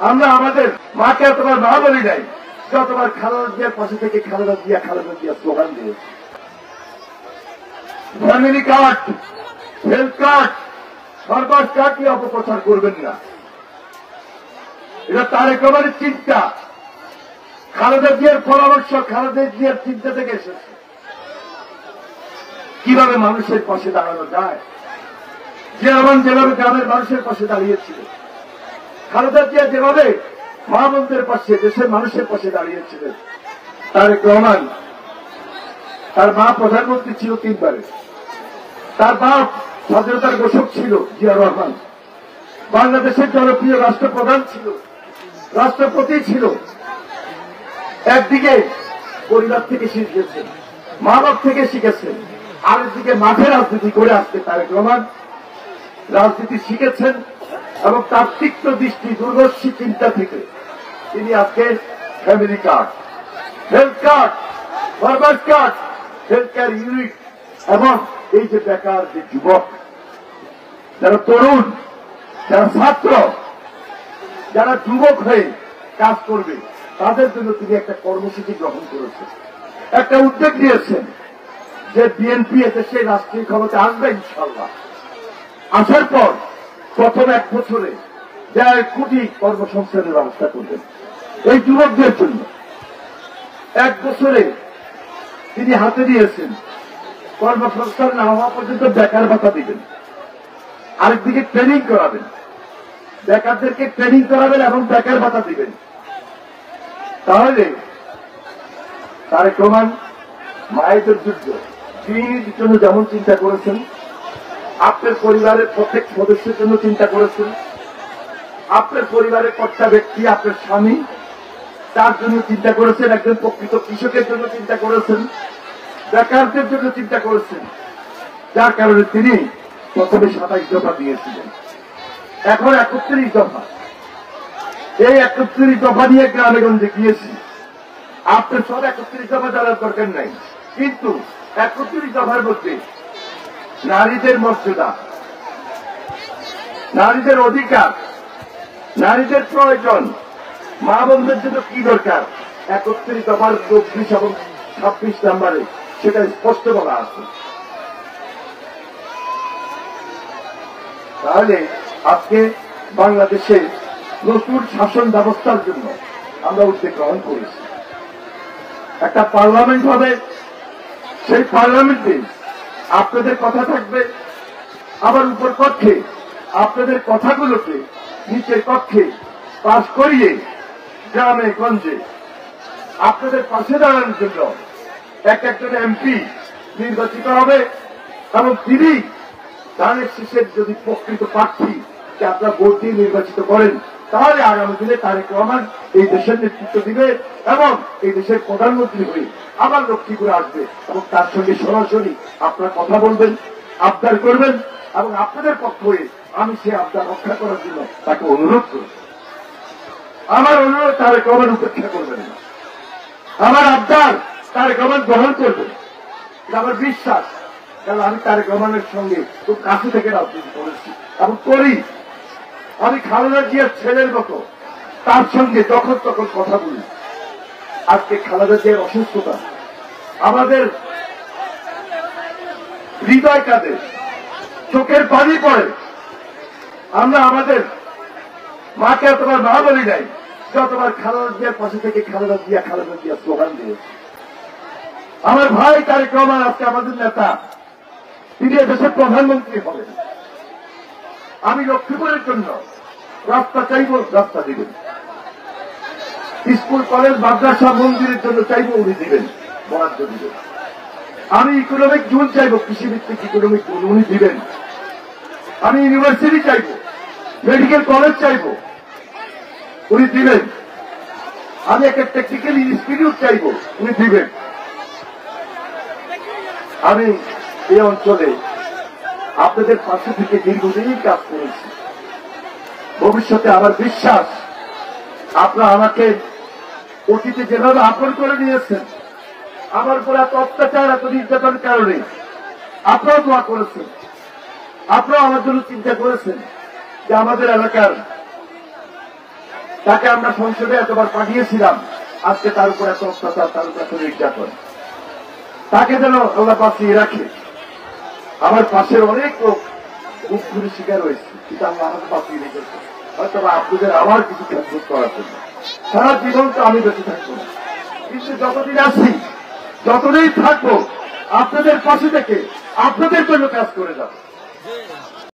আমরা আমাদের মাকে এতবার মা বলি নাই, যতবার খালেদা জিয়ার পাশে থেকে খালেদা জিয়া স্লোগান দিয়েছে। ফ্যামিলি কার্ড, হেলথ কার্ড, সরকার কার্ড নিয়ে অপপ্রচার করবেন না। এটা তারেক রহমানের চিন্তা, খালেদা জিয়ার পরামর্শ, খালেদা জিয়ার চিন্তা থেকে এসেছে কিভাবে মানুষের পাশে দাঁড়ানো যায়। জিয়া রহমান যেভাবে গ্রামের মানুষের পাশে দাঁড়িয়েছিল, খালেদা জিয়া যেভাবে মা বোনদের পাশে, দেশের মানুষের পাশে দাঁড়িয়েছিলেন, তারেক রহমান, তার মা প্রধানমন্ত্রী ছিল 3 বারে, তার বাপ স্বাধীনতার ঘোষক ছিল জিয়া রহমান, বাংলাদেশের জনপ্রিয় রাষ্ট্রপ্রধান ছিল, রাষ্ট্রপতি ছিল। একদিকে পরিবার থেকে শিখেছেন, মা বাপ থেকে শিখেছেন, আরেকদিকে মাঠে রাজনীতি করে আসতে তারেক রহমান রাজনীতি শিখেছেন এবং তার তীক্ষ্ণ দৃষ্টি, দূরদর্শী চিন্তা থেকে তিনি আজকে family card, health card, farmer card, health care unit এবং এই যে বেকার যে যুবক, যারা তরুণ, যারা ছাত্র, যারা যুবক হয়ে কাজ করবে, তাদের জন্য তিনি একটা কর্মসূচি গ্রহণ করেছেন, একটা উদ্যোগ নিয়েছেন যে বিএনপি এদেশে রাষ্ট্রীয় ক্ষমতা আসবে ইনশাল্লাহ। আসার পর প্রথম 1 বছরে 1.5 কোটি কর্মসংস্থানের ব্যবস্থা করবেন এই যুবকদের জন্য। 1 বছরে তিনি হাতে দিয়েছেন কর্মসংস্থান না হওয়া পর্যন্ত বেকার ভাতা দিবেন, আরেকদিকে ট্রেনিং করাবেন, বেকারদেরকে ট্রেনিং করাবেন এবং বেকার ভাতা দিবেন। তাহলে তারেক রহমান মায়েদের যুদ্ধ দিনের জন্য যেমন চিন্তা করেছেন, আপনার পরিবারের প্রত্যেক সদস্যের জন্য চিন্তা করেছেন, আপনার পরিবারের কর্তা ব্যক্তি, আপনার স্বামী, তার জন্য চিন্তা করেছেন, একজন প্রকৃত কৃষকের জন্য চিন্তা করেছেন, বেকারদের জন্য চিন্তা করেছেন, যার কারণে তিনি প্রথমে 27 দফা দিয়েছিলেন, এখন 31 দফা। এই 31 দফা নিয়ে গ্রামে গঞ্জে গিয়েছি। আপনার সব 31 দফা জানার দরকার নাই, কিন্তু 31 দফার মধ্যে নারীদের মর্যাদা, নারীদের অধিকার, নারীদের প্রয়োজন, মা বোনদের জন্য কি দরকার, 31 দফার 24 এবং 26 নম্বরে সেটা স্পষ্ট বলা আছে। তাহলে আজকে বাংলাদেশে নতুন শাসন ব্যবস্থার জন্য আমরা উদ্যোগ গ্রহণ করেছি। একটা পার্লামেন্ট হবে, সেই পার্লামেন্টে আপনাদের কথা থাকবে, আবার উপর কক্ষে আপনাদের কথাগুলোকে নিচের কক্ষে পাশ করিয়ে গ্রামে গঞ্জে আপনাদের পাশে দাঁড়ানোর জন্য একজন এমপি নির্বাচিত হবে এবং তিনি ধানের শীষের যদি প্রকৃত প্রার্থীকে আপনারা ভোট দিয়ে নির্বাচিত করেন, তাহলে আগামী দিনে তারেক রহমান এই দেশের নেতৃত্ব দিবে এবং এই দেশের প্রধানমন্ত্রী হয়ে আবার লক্ষ্মীপুরে আসবে এবং তার সঙ্গে সরাসরি আপনারা কথা বলবেন, আবদার করবেন এবং আপনাদের পক্ষ হয়ে আমি সে আবদার রক্ষা করার জন্য তাকে অনুরোধ করব। আমার অনুরোধ তারেক রহমান উপেক্ষা করবেন না, আমার আবদার তারেক রহমান গ্রহণ করবেন, আমার বিশ্বাস। কারণ আমি তারেক রহমানের সঙ্গে খুব কাছে থেকে রাজনীতি করেছি এবং করি। আমি খালেদা জিয়ার ছেলের মতো তার সঙ্গে যখন তখন কথা বলি। আজকে খালেদা জিয়ার অসুস্থতা আমাদের হৃদয় কাঁদে, চোখের পানি পড়ে। আমরা আমাদের মাকে এতবার মা বলি নাই, যতবার খালেদা জিয়ার পাশে থেকে খালেদা জিয়া স্লোগান দিয়েছে। আমার ভাই তারেক রহমান আজকে আমাদের নেতা, তিনি দেশের প্রধানমন্ত্রী হবেন। আমি লক্ষ্মীপুরের জন্য রাস্তা চাইব, রাস্তা দিবেন। স্কুল কলেজ মাদ্রাসা মন্দিরের জন্য চাইব, উনি দিবেন, বরাদ্দ দিবেন। আমি ইকোনমিক জোন চাইব, কৃষিভিত্তিক ইকোনমিক জোন উনি দিবেন। আমি ইউনিভার্সিটি চাইব, মেডিকেল কলেজ চাইব, উনি দিবেন। আমি একটা টেকনিক্যাল ইনস্টিটিউট চাইব, উনি দিবেন। আমি এই অঞ্চলে আপনাদের পাশে থেকে দীর্ঘদিন কাজ করেছি। ভবিষ্যতে আমার বিশ্বাস আপনারা আমাকে অতীতে যেভাবে আপন করে নিয়েছেন, আমার উপর এত অত্যাচার, এত নির্যাতন কারণে আপনারাও দোয়া করেছেন, আপনারাও আমার জন্য চিন্তা করেছেন যে আমাদের এলাকার তাকে আমরা সংসদে এতবার পাঠিয়েছিলাম, আজকে তার উপর এত অত্যাচার, তার উপর এত নির্যাতন। তাকে যেন আল্লাহ বাঁচিয়ে রাখে। আমার পাশের অনেক লোক বুক ধরে শিকার হয়েছে, কিন্তু আল্লাহ আমাকে বাঁচিয়ে রেখেছে, হয়তো আপনাদের আমার কিছু খেদমত করার জন্য। সারা জীবন তো আমি বেঁচে থাকবো না, কিন্তু যতদিন আছি, যতদিন থাকবো, আপনাদের পাশে থেকে আপনাদের জন্য কাজ করে যাবো।